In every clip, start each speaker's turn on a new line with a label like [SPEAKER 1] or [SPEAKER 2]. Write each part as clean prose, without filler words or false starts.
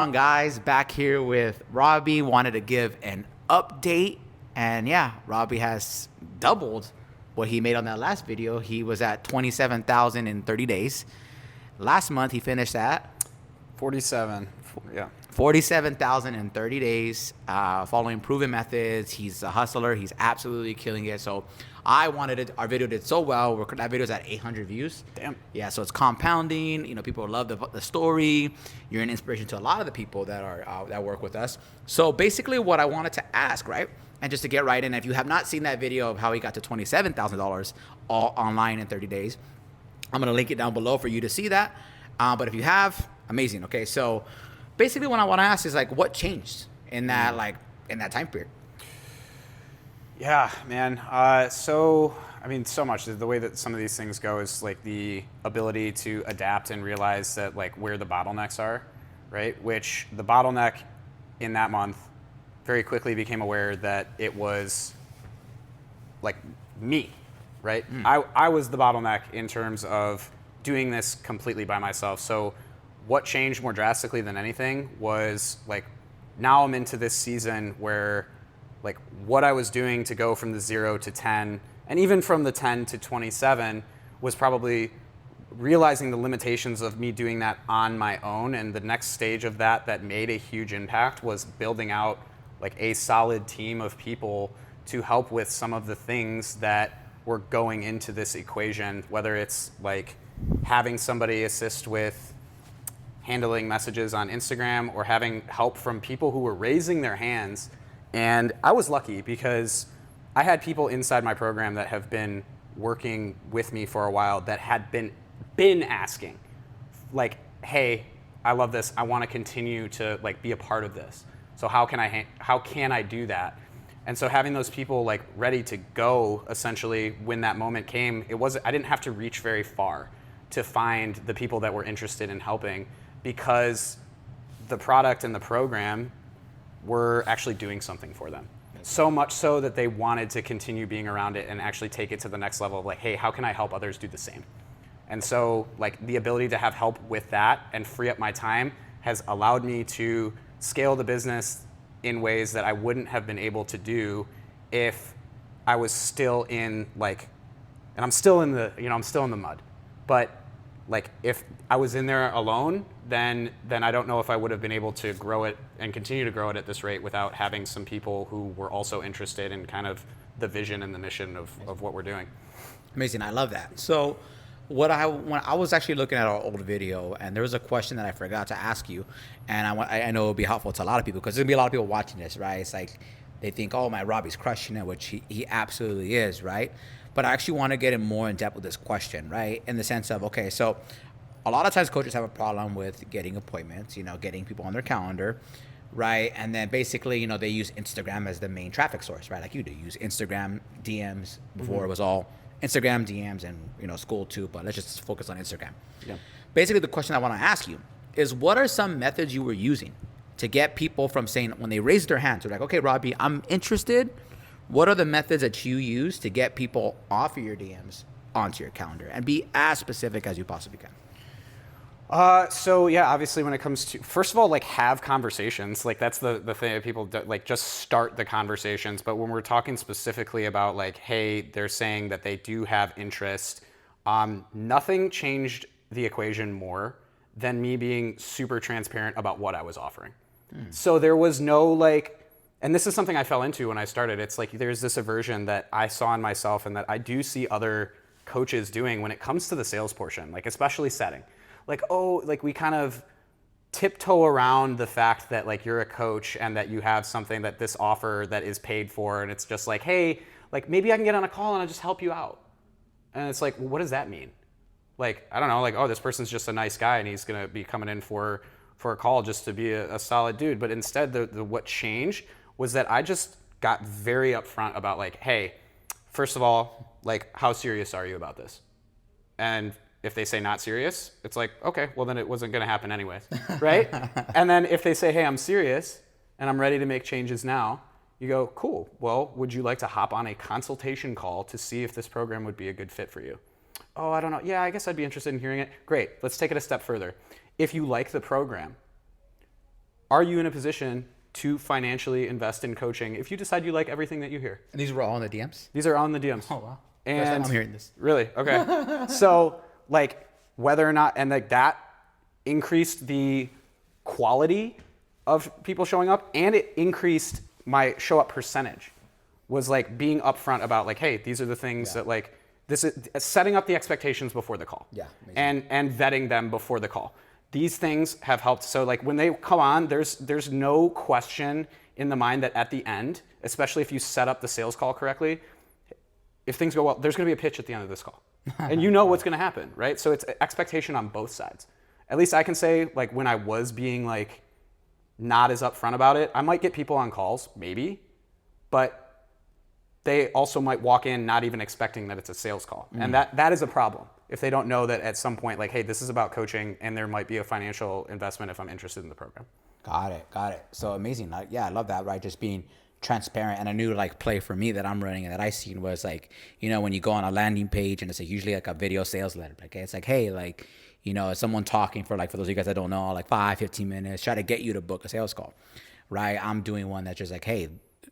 [SPEAKER 1] on, guys? Back here with Robbie. Wanted to give an update, and yeah, Robbie has doubled what he made on that last video. He was at 27,000 in 30 days. Last month, he finished at
[SPEAKER 2] 47. Yeah.
[SPEAKER 1] 47,000 in 30 days, following proven methods. He's a hustler. He's absolutely killing it. So I wanted it. Our video did so well. That video's at 800 views.
[SPEAKER 2] Damn.
[SPEAKER 1] Yeah, so it's compounding. You know, people love the story. You're an inspiration to a lot of the people that are that work with us. So basically what I wanted to ask, right, and just to get right in, if you have not seen that video of how he got to $27,000 all online in 30 days, I'm going to link it down below for you to see that. But if you have, amazing. Okay, so basically what I want to ask is, like, what changed in that time period?
[SPEAKER 2] Yeah, man. So much. The way that some of these things go is like the ability to adapt and realize that like where the bottlenecks are, right? Which the bottleneck in that month very quickly became aware that it was like me, right? I was the bottleneck in terms of doing this completely by myself. So what changed more drastically than anything was like now I'm into this season where like what I was doing to go from the 0 to 10 and even from the 10 to 27 was probably realizing the limitations of me doing that on my own. And the next stage of that made a huge impact was building out like a solid team of people to help with some of the things that were going into this equation, whether it's like having somebody assist with handling messages on Instagram or having help from people who were raising their hands. And I was lucky because I had people inside my program that have been working with me for a while that had been asking like, hey, I love this. I want to continue to like be a part of this. So how can I do that? And so having those people like ready to go essentially when that moment came, I didn't have to reach very far to find the people that were interested in helping because the product and the program were actually doing something for them. So much so that they wanted to continue being around it and actually take it to the next level of like, hey, how can I help others do the same? And so like the ability to have help with that and free up my time has allowed me to scale the business in ways that I wouldn't have been able to do if I was still in like, and I'm still in the mud, but like if I was in there alone, then I don't know if I would have been able to grow it and continue to grow it at this rate without having some people who were also interested in kind of the vision and the mission of what we're doing.
[SPEAKER 1] Amazing. I love that. So when I was actually looking at our old video, and there was a question that I forgot to ask you, and I know it'll be helpful to a lot of people because there'll be a lot of people watching this, right? It's like they think, oh, my Robbie's crushing it, which he absolutely is, right? But I actually want to get in more in depth with this question, right? In the sense of, okay, so a lot of times coaches have a problem with getting appointments, getting people on their calendar, right? And then basically, they use Instagram as the main traffic source, right? Like you do. You use Instagram DMs. Before it was all Instagram DMs and, school too, but let's just focus on Instagram.
[SPEAKER 2] Yeah.
[SPEAKER 1] Basically, the question I want to ask you is, what are some methods you were using to get people from saying, when they raise their hands, they're like, okay, Robbie, I'm interested. What are the methods that you use to get people off of your DMs onto your calendar? And be as specific as you possibly can.
[SPEAKER 2] So yeah, obviously when it comes to, first of all, like have conversations, like that's the thing that people do, like just start the conversations. But when we're talking specifically about like, hey, they're saying that they do have interest, nothing changed the equation more than me being super transparent about what I was offering. So there was no like, and this is something I fell into when I started. It's like there's this aversion that I saw in myself and that I do see other coaches doing when it comes to the sales portion, like especially setting. Like, oh, like we kind of tiptoe around the fact that like you're a coach and that you have something that this offer that is paid for, and it's just like, hey, like maybe I can get on a call and I'll just help you out. And it's like, well, what does that mean? Like, I don't know, like, oh, this person's just a nice guy and he's gonna be coming in for a call just to be a solid dude. But instead, the what changed was that I just got very upfront about like, hey, first of all, like, how serious are you about this? And if they say not serious, it's like, okay, well then it wasn't gonna happen anyways, right? And then if they say, hey, I'm serious and I'm ready to make changes now, you go, cool, well, would you like to hop on a consultation call to see if this program would be a good fit for you? Oh, I don't know, yeah, I guess I'd be interested in hearing it. Great, let's take it a step further. If you like the program, are you in a position to financially invest in coaching if you decide you like everything that you hear?
[SPEAKER 1] And these were all in the DMs?
[SPEAKER 2] These are on the DMs.
[SPEAKER 1] Oh, wow.
[SPEAKER 2] And
[SPEAKER 1] First time I'm hearing this.
[SPEAKER 2] Really? Okay. So like whether or not, and like that increased the quality of people showing up, and it increased my show up percentage, was like being upfront about like, hey, these are the things that like, this is setting up the expectations before the call.
[SPEAKER 1] Yeah.
[SPEAKER 2] And vetting them before the call. These things have helped. So like when they come on, there's no question in the mind that at the end, especially if you set up the sales call correctly, if things go well, there's going to be a pitch at the end of this call. And you know what's going to happen, right? So it's expectation on both sides. At least I can say, like, when I was being like not as upfront about it, I might get people on calls, maybe, but they also might walk in not even expecting that it's a sales call. And that is a problem. If they don't know that at some point, like, hey, this is about coaching and there might be a financial investment if I'm interested in the program.
[SPEAKER 1] Got it. So amazing. Yeah, I love that, right? Just being transparent. And a new like play for me that I'm running and that I seen was like, when you go on a landing page and it's like usually like a video sales letter, like it's like, hey, like, someone talking for like, for those of you guys that don't know, like 5-15 minutes, try to get you to book a sales call, right? I'm doing one that's just like, hey,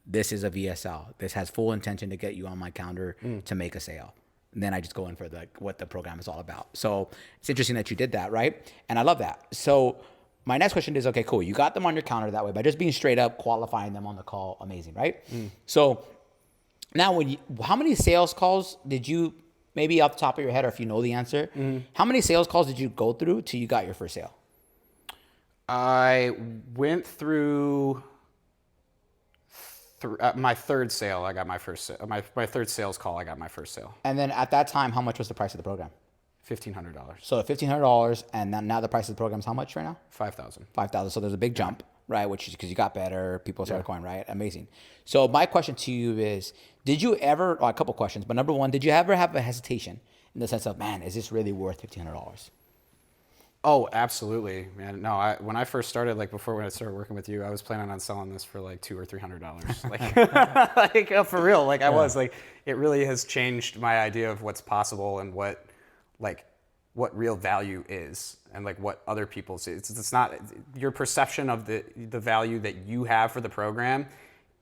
[SPEAKER 1] this is a VSL. This has full intention to get you on my calendar to make a sale. And then I just go in for what the program is all about. So it's interesting that you did that, right? And I love that. So my next question is, okay, cool. You got them on your calendar that way by just being straight up, qualifying them on the call. Amazing, right? So now how many sales calls did you, maybe off the top of your head, or if you know the answer, how many sales calls did you go through till you got your first sale?
[SPEAKER 2] I went through my third sale. I got my first sale. My third sales call. I got my first sale.
[SPEAKER 1] And then at that time, how much was the price of the program?
[SPEAKER 2] $1,500.
[SPEAKER 1] So $1,500, and now the price of the program is how much right now?
[SPEAKER 2] $5,000.
[SPEAKER 1] $5,000. So there's a big jump, right? Which is because you got better, people started going, right? Amazing. So my question to you is, did you ever? A couple questions, but number one, did you ever have a hesitation in the sense of, man, is this really worth $1,500?
[SPEAKER 2] Oh, absolutely, man. No, when I first started, like when I started working with you, I was planning on selling this for like $200 or $300. Like for real. Like I was like, it really has changed my idea of what's possible and what real value is, and like what other people see. It's not your perception of the value that you have for the program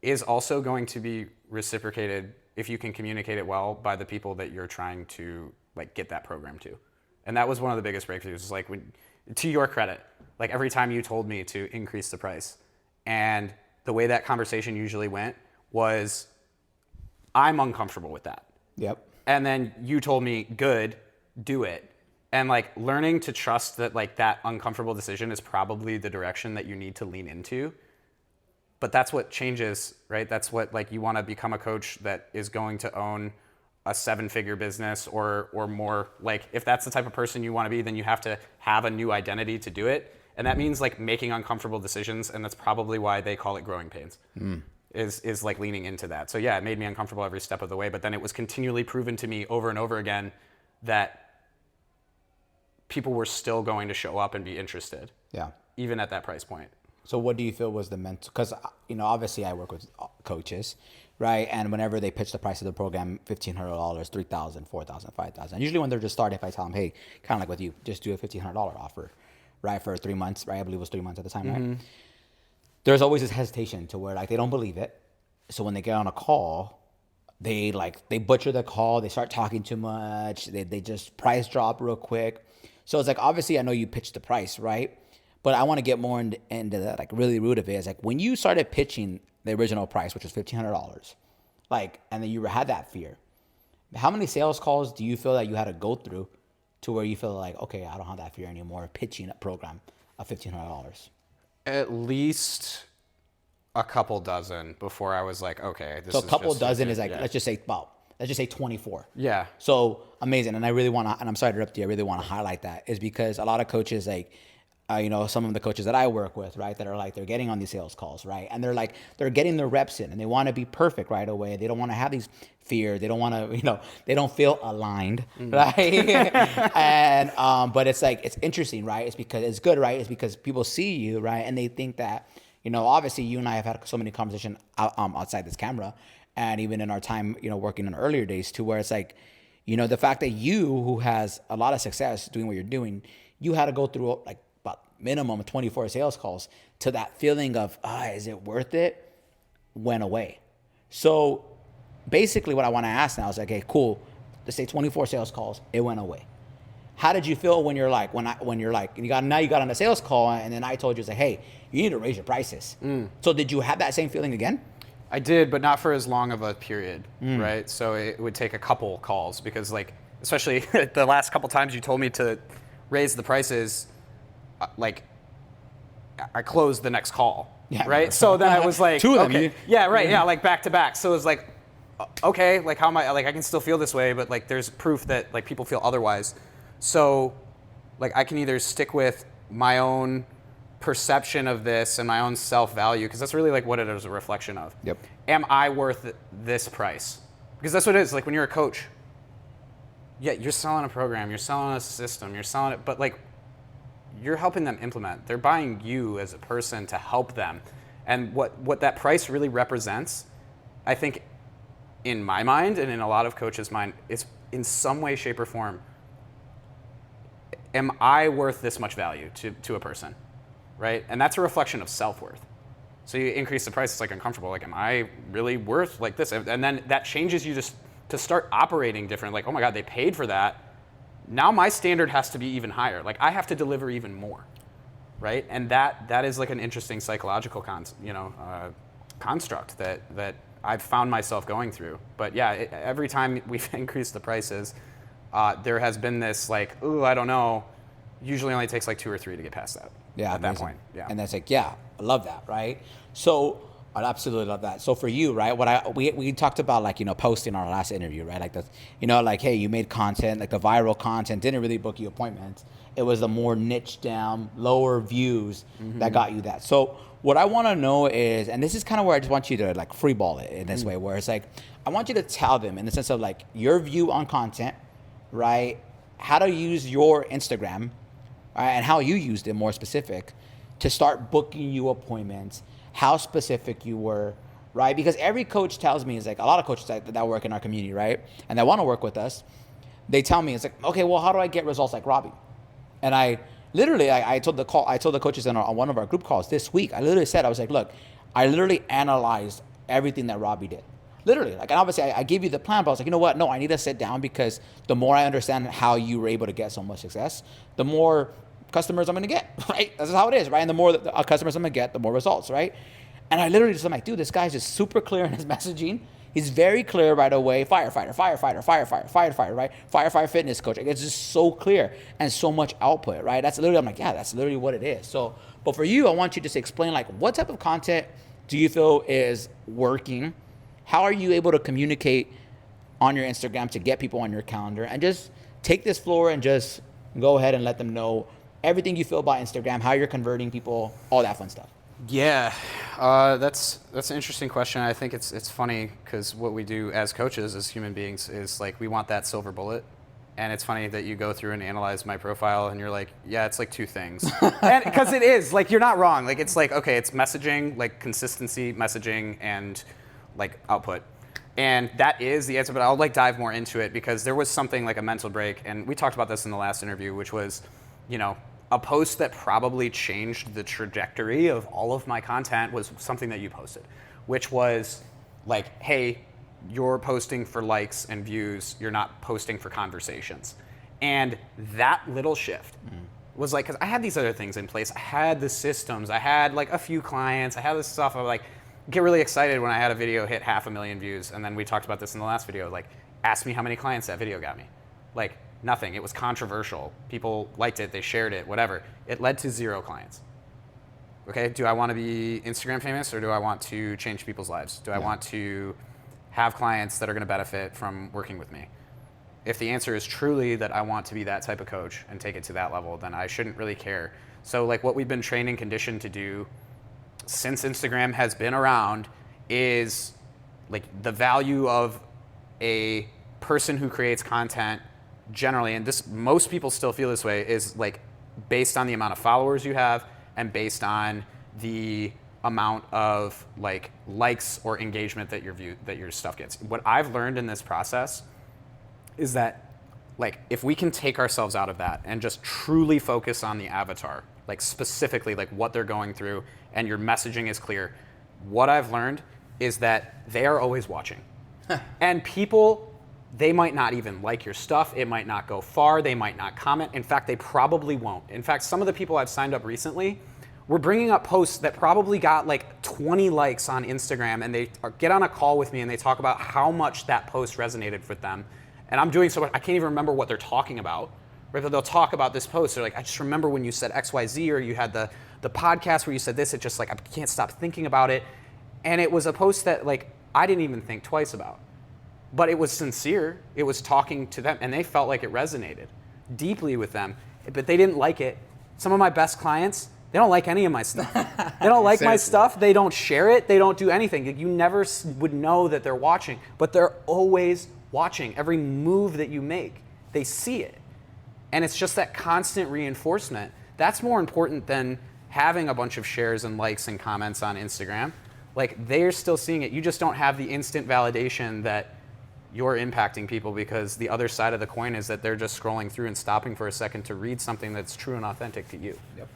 [SPEAKER 2] is also going to be reciprocated if you can communicate it well by the people that you're trying to like get that program to. And that was one of the biggest breakthroughs, is like to your credit, like every time you told me to increase the price, and the way that conversation usually went was, I'm uncomfortable with that.
[SPEAKER 1] Yep.
[SPEAKER 2] And then you told me, good, do it. And like learning to trust that like that uncomfortable decision is probably the direction that you need to lean into. But that's what changes, right? That's what, like, you want to become a coach that is going to own a 7-figure business or more. Like, if that's the type of person you want to be, then you have to have a new identity to do it. And that means like making uncomfortable decisions. And that's probably why they call it growing pains, is like leaning into that. So yeah, it made me uncomfortable every step of the way, but then it was continually proven to me over and over again that people were still going to show up and be interested. Yeah. Even at that price point.
[SPEAKER 1] So what do you feel was the mental, because, obviously I work with coaches, right? And whenever they pitch the price of the program, $1,500, $3,000, $4,000, $5,000. Usually when they're just starting, if I tell them, hey, kind of like with you, just do a $1,500 offer, right? For 3 months, right? I believe it was 3 months at the time, right? There's always this hesitation to where like they don't believe it. So when they get on a call, they butcher the call. They start talking too much. They just price drop real quick. So it's like, obviously I know you pitched the price, right? But I want to get more into that, like really root of it. Is like when you started pitching the original price, which was $1,500, like, and then you had that fear. How many sales calls do you feel that you had to go through to where you feel like, okay, I don't have that fear anymore, pitching a program of $1,500?
[SPEAKER 2] At least a couple dozen before I was like, okay, this is
[SPEAKER 1] so a couple
[SPEAKER 2] just
[SPEAKER 1] dozen is like, let's just say 24.
[SPEAKER 2] Yeah.
[SPEAKER 1] So amazing. And I really want to, and I'm sorry to interrupt you, I really want to highlight that, is because a lot of coaches, like, some of the coaches that I work with, right, that are like, they're getting on these sales calls, right? And they're getting their reps in and they want to be perfect right away. They don't want to have these fear. They don't want to, they don't feel aligned, right? And, but it's like, it's interesting, right? It's because it's good, right? It's because people see you, right? And they think that, obviously you and I have had so many conversations outside this camera, and even in our time, working in earlier days too, where it's like, the fact that you, who has a lot of success doing what you're doing, you had to go through like about minimum 24 sales calls to that feeling of, is it worth it, went away. So basically what I want to ask now is like, okay, cool. Let's say 24 sales calls, it went away. How did you feel when you're like, you got on a sales call and then I told you, like, hey, you need to raise your prices. So did you have that same feeling again?
[SPEAKER 2] I did, but not for as long of a period, right? So it would take a couple calls because, like, especially the last couple times you told me to raise the prices, like, I closed the next call, right? So then I was like,
[SPEAKER 1] two of them,
[SPEAKER 2] okay, like back to back. So it was like, okay, like how am I, like I can still feel this way, but like there's proof that like people feel otherwise. So like I can either stick with my own perception of this and my own self-value, because that's really like what it is a reflection of.
[SPEAKER 1] Yep.
[SPEAKER 2] Am I worth this price? Because that's what it is. Like when you're a coach, yeah, you're selling a program, you're selling a system, you're selling it, but like you're helping them implement. They're buying you as a person to help them. And what that price really represents, I think in my mind and in a lot of coaches' mind, is in some way, shape, or form, am I worth this much value to a person, right? And that's a reflection of self-worth. So you increase the price, it's like uncomfortable. Like, am I really worth like this? And then that changes you to start operating different. Like, oh my God, they paid for that. Now my standard has to be even higher. Like I have to deliver even more, right? And that is like an interesting psychological construct that I've found myself going through. But yeah, every time we've increased the prices, there has been this like, ooh, I don't know. Usually only takes like 2 or 3 to get past that.
[SPEAKER 1] Yeah,
[SPEAKER 2] at that point. Yeah.
[SPEAKER 1] And that's like, yeah, I love that, right? So I absolutely love that. So for you, right, we talked about like, posting our last interview, right? Like like, hey, you made content, like the viral content didn't really book you appointments. It was the more niche down, lower views that got you that. So what I want to know is, and this is kind of where I just want you to like freeball it in this way, where it's like, I want you to tell them in the sense of like your view on content, right? How to use your Instagram, right? And how you used it more specific to start booking you appointments, how specific you were, right? Because every coach tells me, it's like a lot of coaches that work in our community, right? And that want to work with us, they tell me, it's like, okay, well, how do I get results like Robbie? And I literally, I told the coaches on one of our group calls this week, I literally said, I was like, look, I literally analyzed everything that Robbie did. Literally, like, and obviously I gave you the plan, but I was like, you know what? No, I need to sit down because the more I understand how you were able to get so much success, the more customers I'm going to get, right? That's how it is, right? And the more customers I'm going to get, the more results, right? And I literally just, I'm like, dude, this guy's just super clear in his messaging. He's very clear right away. Firefighter, right? Firefighter fitness coach. Like, it's just so clear and so much output, right? That's literally, I'm like, yeah, that's literally what it is. So, but for you, I want you to just explain, like, what type of content do you feel is working? How are you able to communicate on your Instagram to get people on your calendar? And just take this floor and just go ahead and let them know everything you feel about Instagram, how you're converting people, all that fun stuff.
[SPEAKER 2] Yeah, that's an interesting question. I think it's funny because what we do as coaches, as human beings, is like we want that silver bullet. And it's funny that you go through and analyze my profile and you're like, yeah, it's like 2 things. And because it is, like, you're not wrong. Like, it's like, okay, it's messaging, like consistency, messaging, and like output. And that is the answer, but I'll like dive more into it because there was something like a mental break. And we talked about this in the last interview, which was, a post that probably changed the trajectory of all of my content was something that you posted, which was like, hey, you're posting for likes and views, you're not posting for conversations. And that little shift was like, because I had these other things in place. I had the systems, I had like a few clients, I had this stuff. I would like get really excited when I had a video hit 500,000 views. And then we talked about this in the last video, like, ask me how many clients that video got me. Like, nothing. It was controversial. People liked it, they shared it, whatever. It led to 0 clients. Okay, do I want to be Instagram famous or do I want to change people's lives? Do I want to have clients that are going to benefit from working with me? If the answer is truly that I want to be that type of coach and take it to that level, then I shouldn't really care. So like what we've been trained and conditioned to do since Instagram has been around is like the value of a person who creates content generally, and this most people still feel this way, is like based on the amount of followers you have and based on the amount of like likes or engagement that your stuff gets. What I've learned in this process is that like if we can take ourselves out of that and just truly focus on the avatar, like specifically like what they're going through, and your messaging is clear, what I've learned is that they are always watching. And people, they might not even like your stuff. It might not go far. They might not comment. In fact, they probably won't. In fact, some of the people I've signed up recently were bringing up posts that probably got like 20 likes on Instagram, and they get on a call with me and they talk about how much that post resonated with them. And I'm doing so much, I can't even remember what they're talking about. Right? But they'll talk about this post. They're like, I just remember when you said XYZ, or you had the podcast where you said this. It just like, I can't stop thinking about it. And it was a post that like I didn't even think twice about. But it was sincere. It was talking to them, and they felt like it resonated deeply with them. But they didn't like it. Some of my best clients, they don't like any of my stuff. They don't like my stuff. They don't share it. They don't do anything. You never would know that they're watching, but they're always watching. Every move that you make, they see it. And it's just that constant reinforcement. That's more important than having a bunch of shares and likes and comments on Instagram. Like, they're still seeing it. You just don't have the instant validation that you're impacting people, because the other side of the coin is that they're just scrolling through and stopping for a second to read something that's true and authentic to you.
[SPEAKER 1] Yep.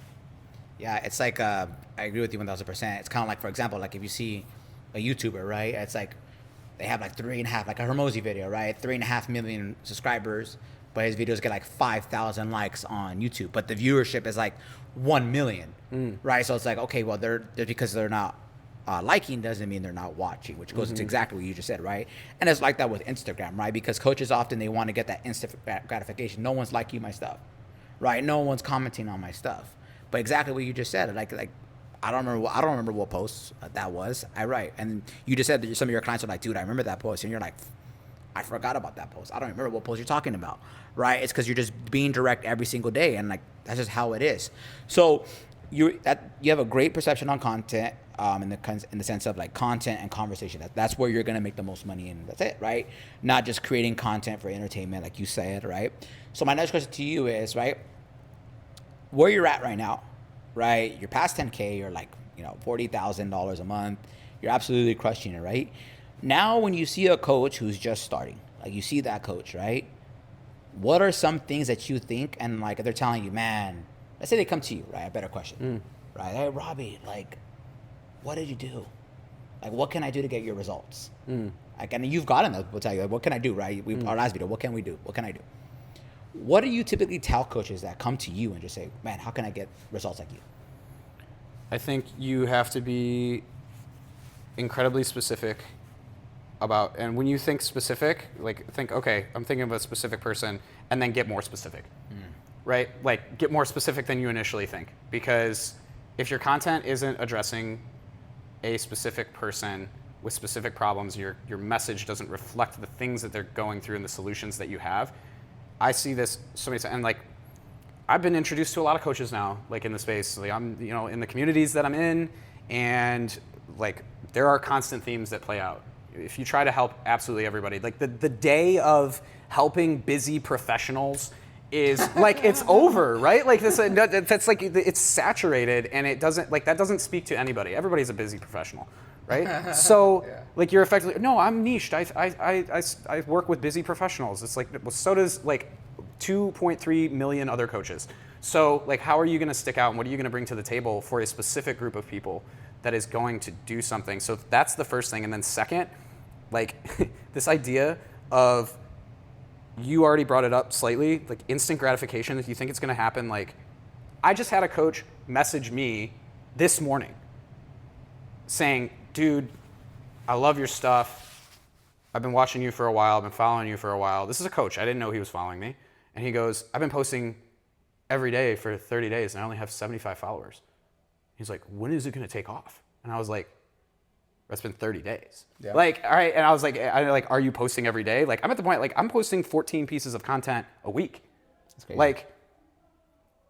[SPEAKER 1] Yeah, it's like, I agree with you 1000%. It's kind of like, for example, like if you see a YouTuber, right? It's like they have like 3.5, like a Hermosi video, right? 3.5 million subscribers, but his videos get like 5,000 likes on YouTube, but the viewership is like 1 million, right? So it's like, okay, well, they're because they're not liking doesn't mean they're not watching, which goes to exactly what you just said, right? And it's like that with Instagram, right? Because coaches often, they want to get that instant gratification. No one's liking my stuff, right? No one's commenting on my stuff. But exactly what you just said, like I don't remember what post that was. And you just said that some of your clients are like, dude, I remember that post, and you're like, I forgot about that post. I don't remember what post you're talking about, right? It's because you're just being direct every single day, and like that's just how it is. So you have a great perception on content, in the sense of like content and conversation. That's where you're gonna make the most money, and that's it, right? Not just creating content for entertainment, like you said, right? So my next question to you is, right, where you're at right now, right? You're past 10K. You're like, $40,000 a month. You're absolutely crushing it, right? Now, when you see a coach who's just starting, like you see that coach, right? What are some things that you think, and like they're telling you, man, let's say they come to you, right? A better question, right? Hey, Robbie, like, what did you do? Like, what can I do to get your results? Like, and you've gotten those. We'll tell you, like, what can I do, right? Our last video, what can we do? What can I do? What do you typically tell coaches that come to you and just say, man, how can I get results like you?
[SPEAKER 2] I think you have to be incredibly specific about, and when you think specific, like think, okay, I'm thinking of a specific person, and then get more specific, right? Like, get more specific than you initially think. Because if your content isn't addressing a specific person with specific problems, your message doesn't reflect the things that they're going through and the solutions that you have. I see this so many times, and like, I've been introduced to a lot of coaches now, like in the space. Like, I'm, in the communities that I'm in, and like, there are constant themes that play out. If you try to help absolutely everybody, like the day of helping busy professionals is like, it's over, right? Like that's like, it's saturated, and it doesn't, like, that doesn't speak to anybody. Everybody's a busy professional, right? So like, you're effectively, no, I'm niched. I work with busy professionals. It's like, well, so does like 2.3 million other coaches. So like, how are you going to stick out, and what are you going to bring to the table for a specific group of people that is going to do something? So that's the first thing. And then second, like this idea of, you already brought it up slightly, like instant gratification. If you think it's going to happen, like, I just had a coach message me this morning saying, dude, I love your stuff. I've been watching you for a while. I've been following you for a while. This is a coach. I didn't know he was following me. And he goes, I've been posting every day for 30 days, and I only have 75 followers. He's like, when is it going to take off? And I was like, that's been 30 days. Yeah. Like, all right. And I was like, are you posting every day? Like, I'm at the point, like, I'm posting 14 pieces of content a week. That's crazy. Like,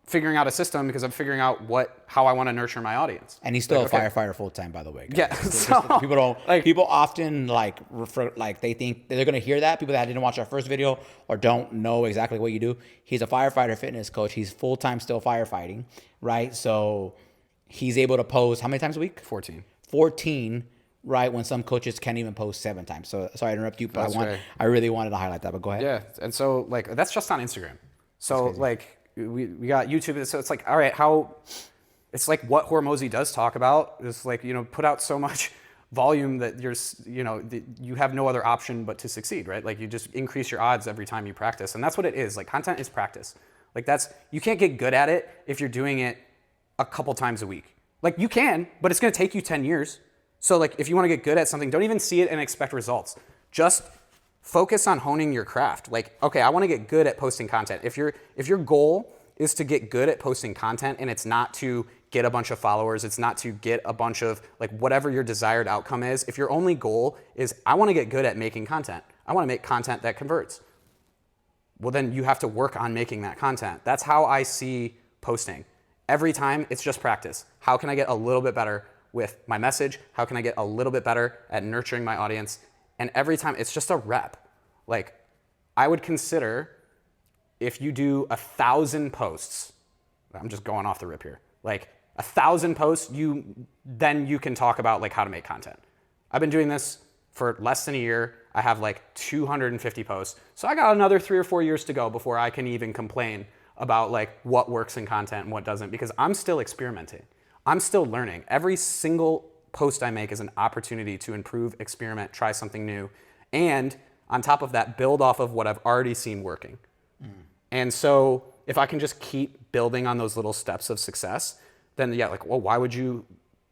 [SPEAKER 2] figuring out a system, because I'm figuring out how I want to nurture my audience.
[SPEAKER 1] And he's still a firefighter full time, by the way. Guys.
[SPEAKER 2] Yeah. So,
[SPEAKER 1] people don't, like, people often refer, they think they're going to hear that. People that didn't watch our first video or don't know exactly what you do. He's a firefighter fitness coach. He's full time still firefighting, right? So he's able to post how many times a week? 14, right? When some coaches can't even post 7 times. So sorry to interrupt you, but I really wanted to highlight that, but go ahead.
[SPEAKER 2] Yeah. And so like, that's just on Instagram. So like, we got YouTube. So it's like, all right, it's like what Hormozy does talk about is like, put out so much volume that you have no other option but to succeed, right? Like you just increase your odds every time you practice. And that's what it is. Like content is practice. Like you can't get good at it if you're doing it a couple times a week. Like you can, but it's going to take you 10 years. So like if you want to get good at something, don't even see it and expect results. Just focus on honing your craft. Like, okay, I want to get good at posting content. If your goal is to get good at posting content and it's not to get a bunch of followers, it's not to get a bunch of like whatever your desired outcome is. If your only goal is I want to get good at making content, I want to make content that converts. Well, then you have to work on making that content. That's how I see posting. Every time it's just practice. How can I get a little bit better with my message? How can I get a little bit better at nurturing my audience? And every time it's just a rep. Like I would consider if you do 1,000 posts, I'm just going off the rip here, like 1,000 posts, then you can talk about like how to make content. I've been doing this for less than a year. I have like 250 posts. So I got another 3 or 4 years to go before I can even complain about like what works in content and what doesn't, because I'm still experimenting. I'm still learning. Every single post I make is an opportunity to improve, experiment, try something new. And on top of that, build off of what I've already seen working. And so if I can just keep building on those little steps of success, then yeah, like, well, why would you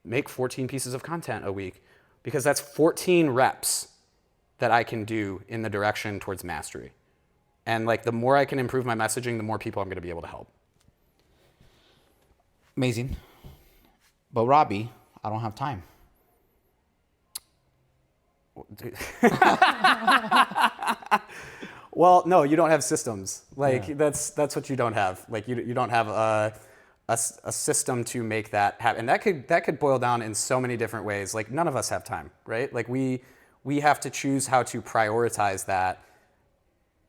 [SPEAKER 2] make 14 pieces of content a week? Because that's 14 reps that I can do in the direction towards mastery. And like the more I can improve my messaging, the more people I'm going to be able to help.
[SPEAKER 1] Amazing. But Robbie, I don't have time.
[SPEAKER 2] Well, no, you don't have systems. Like that's what you don't have. Like you don't have a system to make that happen. And that could boil down in so many different ways. Like none of us have time, right? Like we have to choose how to prioritize that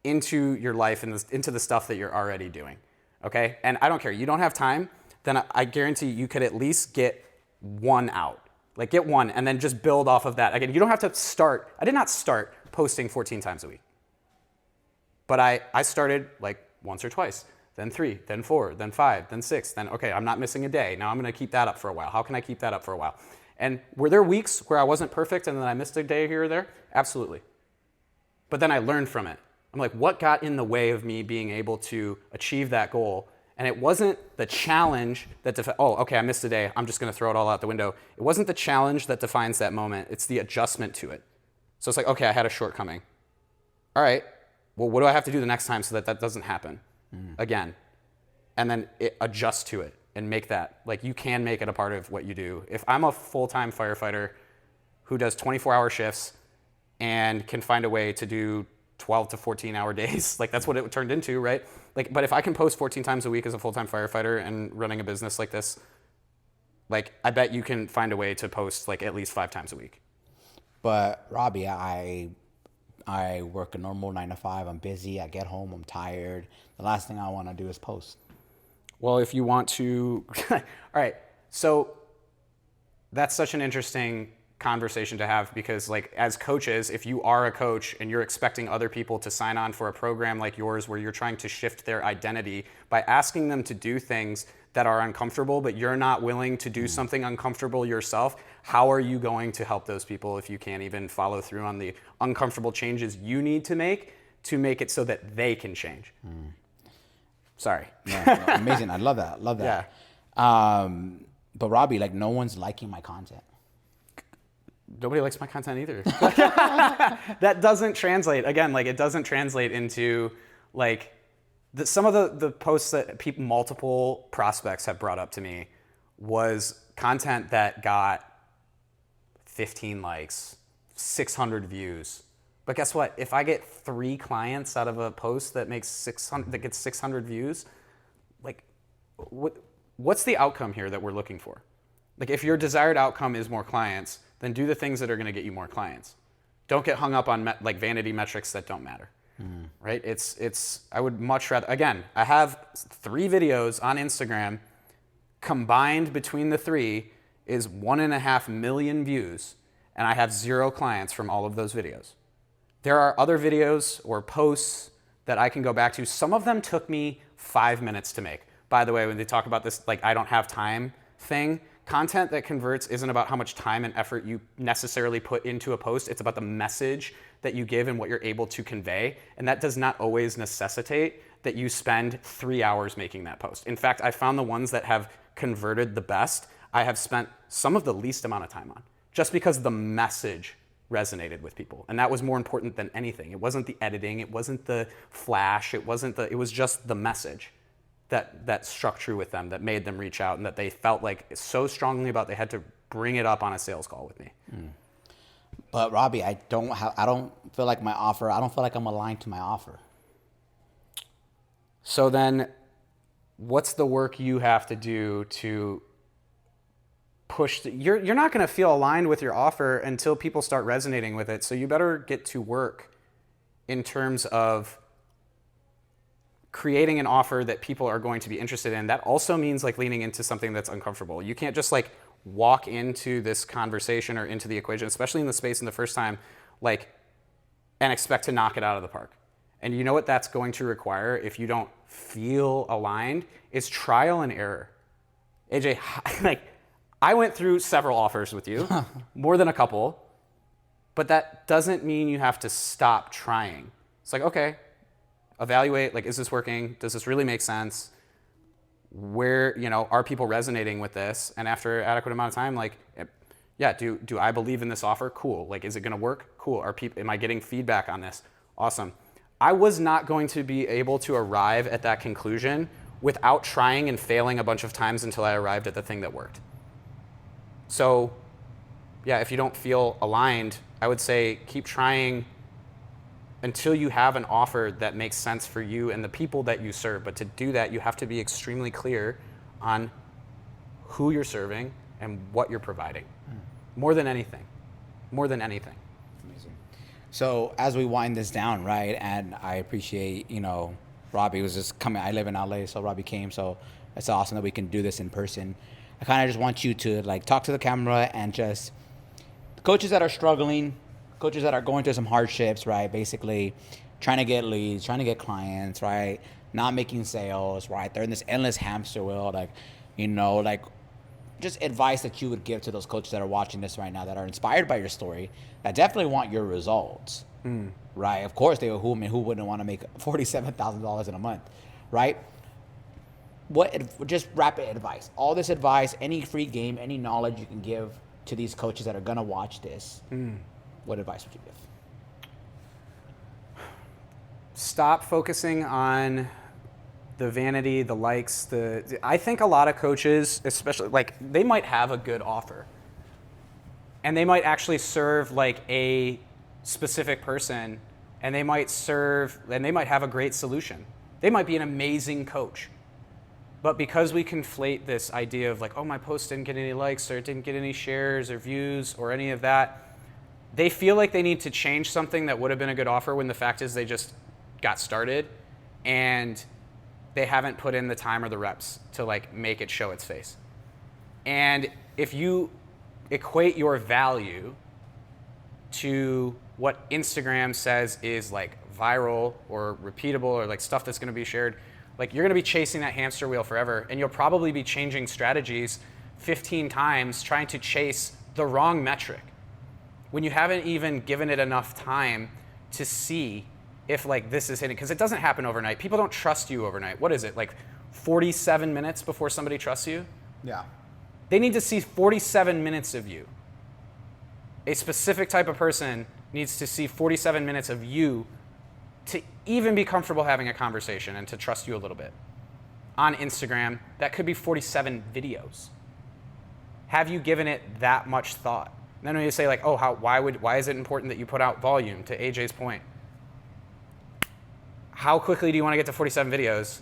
[SPEAKER 2] into your life and into the stuff that you're already doing. Okay? And I don't care. You don't have time, then I guarantee you could at least get one out. Like get one and then just build off of that. Again, you don't have to start. I did not start posting 14 times a week. But I started like once or twice, then 3, then 4, then 5, then 6, then okay, I'm not missing a day. Now I'm going to keep that up for a while. How can I keep that up for a while? And were there weeks where I wasn't perfect and then I missed a day here or there? Absolutely. But then I learned from it. I'm like, what got in the way of me being able to achieve that goal? And it wasn't the challenge that okay, I missed a day. I'm just going to throw it all out the window. It wasn't the challenge that defines that moment. It's the adjustment to it. So it's like, okay, I had a shortcoming. All right. Well, what do I have to do the next time so that doesn't happen again? And then adjust to it and make that, like you can make it a part of what you do. If I'm a full-time firefighter who does 24-hour shifts and can find a way to do 12 to 14-hour days, like that's what it turned into, right? Like, but if I can post 14 times a week as a full-time firefighter and running a business like this, like I bet you can find a way to post like at least 5 times a week.
[SPEAKER 1] But Robbie, I work a normal 9 to 5. I'm busy. I get home. I'm tired. The last thing I want to do is post.
[SPEAKER 2] Well, if you want to, all right. So that's such an interesting conversation to have because like as coaches, if you are a coach and you're expecting other people to sign on for a program like yours where you're trying to shift their identity by asking them to do things that are uncomfortable, but you're not willing to do something uncomfortable yourself, how are you going to help those people if you can't even follow through on the uncomfortable changes you need to make it so that they can change? Sorry.
[SPEAKER 1] Yeah, no, amazing. I love that. Love that. Yeah. But Robbie, like no one's liking my content.
[SPEAKER 2] Nobody likes my content either. That doesn't translate. Again, like it doesn't translate into like some of the posts that multiple prospects have brought up to me was content that got 15 likes, 600 views. But guess what? If I get 3 clients out of a post that gets 600 views, like what's the outcome here that we're looking for? Like if your desired outcome is more clients, then do the things that are going to get you more clients. Don't get hung up on like vanity metrics that don't matter. Right? I would much rather, again, I have 3 videos on Instagram. Combined between the 3 is 1.5 million views, and I have 0 clients from all of those videos. There are other videos or posts that I can go back to. Some of them took me 5 minutes to make. By the way, when they talk about this, like, I don't have time thing, content that converts isn't about how much time and effort you necessarily put into a post. It's about the message that you give and what you're able to convey. And that does not always necessitate that you spend 3 hours making that post. In fact, I found the ones that have converted the best, I have spent some of the least amount of time on, just because the message resonated with people. And that was more important than anything. It wasn't the editing, it wasn't the flash, it was just the message that struck true with them, that made them reach out, and that they felt like so strongly about they had to bring it up on a sales call with me.
[SPEAKER 1] But Robbie, I don't feel like I don't feel like I'm aligned to my offer.
[SPEAKER 2] So then what's the work you have to do to push you're not going to feel aligned with your offer until people start resonating with it. So you better get to work in terms of creating an offer that people are going to be interested in. That also means like leaning into something that's uncomfortable. You can't just like walk into this conversation or into the equation, especially in the space in the first time, like, and expect to knock it out of the park. And you know what that's going to require if you don't feel aligned is trial and error. AJ, like, I went through several offers with you, more than a couple, but that doesn't mean you have to stop trying. It's like, okay, evaluate, like, is this working? Does this really make sense? Where, are people resonating with this? And after adequate amount of time, like, yeah, do I believe in this offer? Cool. Like, is it going to work? Cool. Am I getting feedback on this? Awesome. I was not going to be able to arrive at that conclusion without trying and failing a bunch of times until I arrived at the thing that worked. So, yeah, if you don't feel aligned, I would say keep trying until you have an offer that makes sense for you and the people that you serve. But to do that, you have to be extremely clear on who you're serving and what you're providing. More than anything. More than anything.
[SPEAKER 1] Amazing. So as we wind this down, right, and I appreciate, Robbie was just coming. I live in LA, so Robbie came. So it's awesome that we can do this in person. I kind of just want you to like talk to the camera and just coaches that are struggling, coaches that are going through some hardships, right? Basically trying to get leads, trying to get clients, right? Not making sales, right? They're in this endless hamster wheel, like just advice that you would give to those coaches that are watching this right now that are inspired by your story, that definitely want your results, right? Of course, who wouldn't want to make $47,000 in a month, right? Just rapid advice. All this advice, any free game, any knowledge you can give to these coaches that are going to watch this, what advice would you give?
[SPEAKER 2] Stop focusing on the vanity, the likes. I think a lot of coaches, especially, like, they might have a good offer. And they might actually serve like a specific person, and they might have a great solution. They might be an amazing coach. But because we conflate this idea of like, oh, my post didn't get any likes or it didn't get any shares or views or any of that, they feel like they need to change something that would have been a good offer when the fact is they just got started and they haven't put in the time or the reps to like make it show its face. And if you equate your value to what Instagram says is like viral or repeatable or like stuff that's going to be shared, like, you're going to be chasing that hamster wheel forever, and you'll probably be changing strategies 15 times trying to chase the wrong metric when you haven't even given it enough time to see if like this is hitting, because it doesn't happen overnight. People don't trust you overnight. What is it, like 47 minutes before somebody trusts you?
[SPEAKER 1] Yeah.
[SPEAKER 2] They need to see 47 minutes of you. A specific type of person needs to see 47 minutes of you to even be comfortable having a conversation and to trust you a little bit. On Instagram, that could be 47 videos. Have you given it that much thought? Then when you say like, oh, why is it important that you put out volume, to AJ's point? How quickly do you want to get to 47 videos?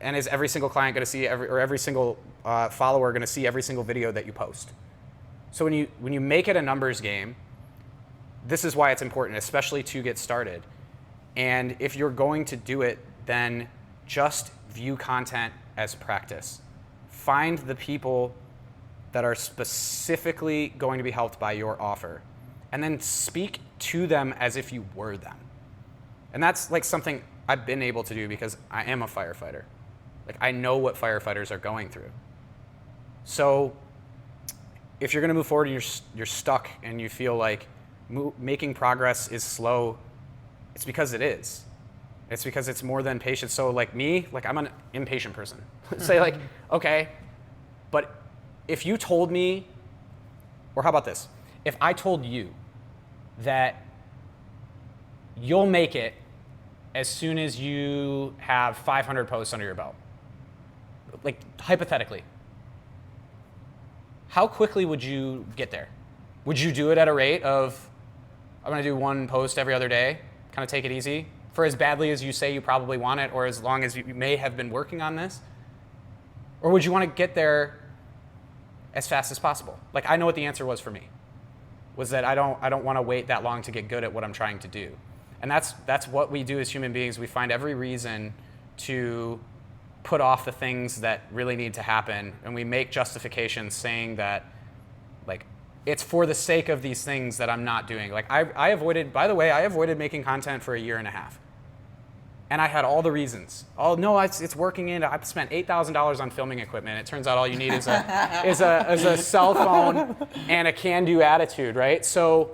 [SPEAKER 2] And is every single client going to see every single follower going to see every single video that you post? So when you make it a numbers game, this is why it's important, especially to get started. And if you're going to do it, then just view content as practice. Find the people that are specifically going to be helped by your offer, and then speak to them as if you were them. And that's like something I've been able to do because I am a firefighter. Like, I know what firefighters are going through. So if you're going to move forward and you're stuck and you feel like making progress is slow, it's because it is. It's because it's more than patience. So like me, like I'm an impatient person. Say like, okay, but if you told me, or how about this? If I told you that you'll make it as soon as you have 500 posts under your belt, like hypothetically, how quickly would you get there? Would you do it at a rate of, I'm gonna do 1 post every other day, kind of take it easy, for as badly as you say you probably want it, or as long as you may have been working on this? Or would you want to get there as fast as possible? Like, I know what the answer was for me, was that I don't want to wait that long to get good at what I'm trying to do. And that's what we do as human beings. We find every reason to put off the things that really need to happen, and we make justifications saying that, like, it's for the sake of these things that I'm not doing. Like, I avoided making content for 1.5 years. And I had all the reasons. Oh no, it's working in. I've spent $8,000 on filming equipment. It turns out all you need is a cell phone and a can-do attitude, right? So,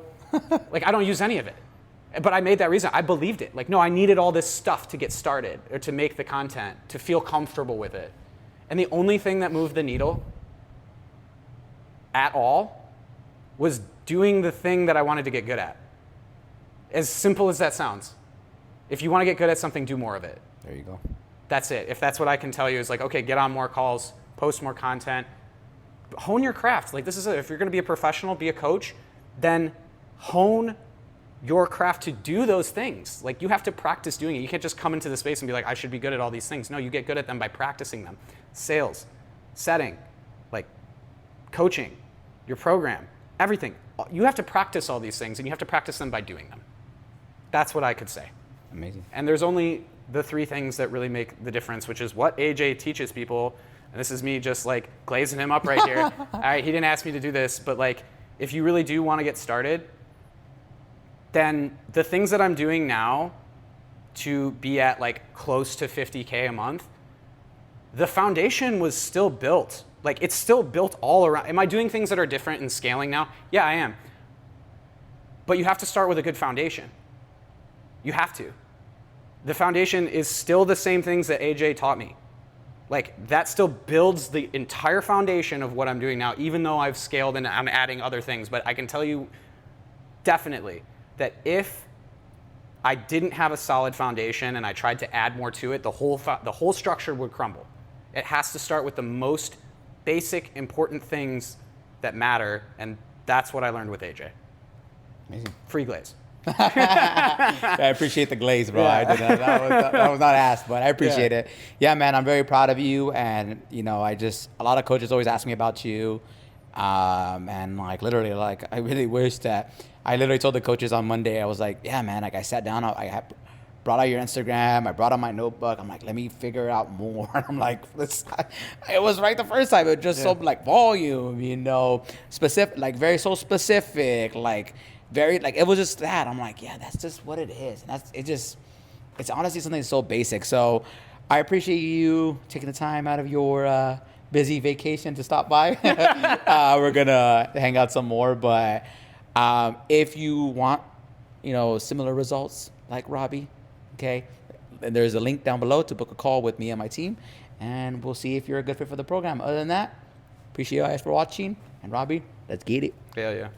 [SPEAKER 2] like, I don't use any of it. But I made that reason. I believed it. Like, no, I needed all this stuff to get started, or to make the content, to feel comfortable with it. And the only thing that moved the needle at all was doing the thing that I wanted to get good at. As simple as that sounds. If you want to get good at something, do more of it.
[SPEAKER 1] There you go.
[SPEAKER 2] That's it. If that's what I can tell you, is like, okay, get on more calls, post more content, hone your craft. Like, this is if you're going to be a professional, be a coach, then hone your craft to do those things. Like, you have to practice doing it. You can't just come into the space and be like, I should be good at all these things. No, you get good at them by practicing them. Sales, setting, like coaching, your program, everything. You have to practice all these things, and you have to practice them by doing them. That's what I could say.
[SPEAKER 1] Amazing.
[SPEAKER 2] And there's only the 3 things that really make the difference, which is what AJ teaches people. And this is me just like glazing him up right here. All right, he didn't ask me to do this, but like, if you really do want to get started, then the things that I'm doing now to be at like close to 50K a month, the foundation was still built. Like, it's still built all around. Am I doing things that are different and scaling now? Yeah, I am. But you have to start with a good foundation. You have to. The foundation is still the same things that AJ taught me. Like, that still builds the entire foundation of what I'm doing now, even though I've scaled and I'm adding other things. But I can tell you definitely that if I didn't have a solid foundation and I tried to add more to it, the whole structure would crumble. It has to start with the most basic, important things that matter, and that's what I learned with AJ.
[SPEAKER 1] Amazing.
[SPEAKER 2] Free glaze.
[SPEAKER 1] I appreciate the glaze, bro.
[SPEAKER 2] Yeah.
[SPEAKER 1] I did not, that was not asked, but I appreciate it. Yeah, man, I'm very proud of you. And, you know, a lot of coaches always ask me about you. And like, literally, like, I really wish that I literally told the coaches on Monday, I was like, yeah, man, like, I sat down, I brought out your Instagram, I brought out my notebook. I'm like, let me figure out more. I'm like, it was right the first time. It was just so like volume, you know, specific, like very so specific, like, very, like, it was just that. I'm like, yeah, that's just what it is. And it's honestly something so basic. So I appreciate you taking the time out of your busy vacation to stop by. We're going to hang out some more. But if you want, you know, similar results like Robbie, okay, and there's a link down below to book a call with me and my team. And we'll see if you're a good fit for the program. Other than that, appreciate you guys for watching. And Robbie, let's get it.
[SPEAKER 2] Yeah.